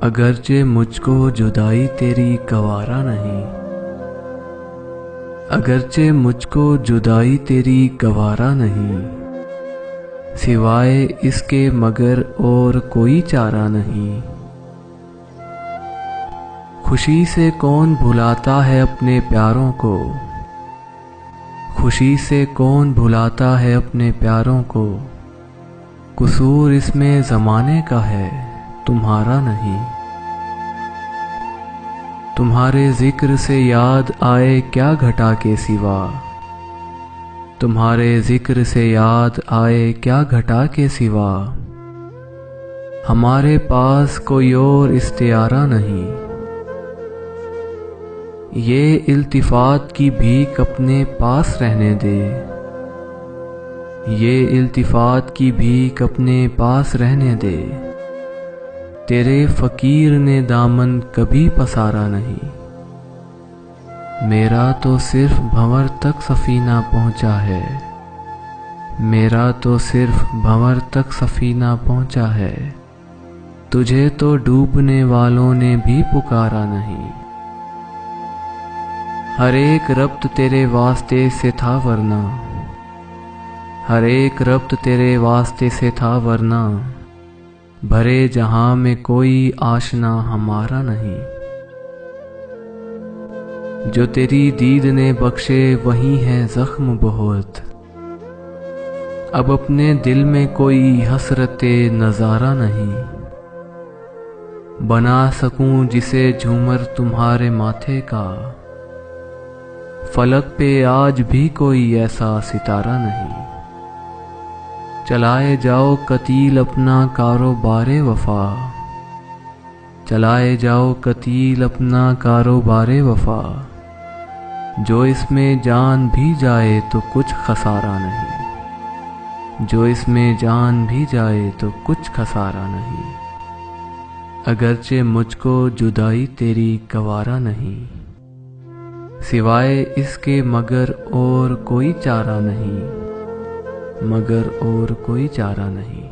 अगरचे मुझको जुदाई तेरी गवारा नहीं, अगरचे मुझको जुदाई तेरी गवारा नहीं, सिवाय इसके मगर और कोई चारा नहीं। खुशी से कौन भुलाता है अपने प्यारों को, खुशी से कौन भुलाता है अपने प्यारों को, कसूर इसमें ज़माने का है तुम्हारा नहीं। तुम्हारे जिक्र से याद आए क्या घटा के सिवा, तुम्हारे जिक्र से याद आए क्या घटा के सिवा, हमारे पास कोई और इख्तियारा नहीं। ये इल्तिफात की भीख अपने पास रहने दे, ये इल्तिफात की भीख अपने पास रहने दे, तेरे फ़कीर ने दामन कभी पसारा नहीं। मेरा तो सिर्फ भंवर तक सफ़ीना पहुँचा है, मेरा तो सिर्फ भंवर तक सफ़ीना पहुँचा है, तुझे तो डूबने वालों ने भी पुकारा नहीं। हर एक रब्त तेरे वास्ते से था वरना, हर एक रब्त तेरे वास्ते से था वरना, भरे जहां में कोई आशना हमारा नहीं। जो तेरी दीद ने बख्शे वही है जख्म बहुत, अब अपने दिल में कोई हसरते नज़ारा नहीं। बना सकूं जिसे झूमर तुम्हारे माथे का, फलक पे आज भी कोई ऐसा सितारा नहीं। चलाए जाओ कतील अपना कारोबारे वफा, चलाए जाओ कतील अपना कारोबारे वफा, जो इसमें जान भी जाए तो कुछ खसारा नहीं, जो इसमें जान भी जाए तो कुछ खसारा नहीं। अगरचे मुझको जुदाई तेरी गवारा नहीं, सिवाय इसके मगर और कोई चारा नहीं, मगर और कोई चारा नहीं।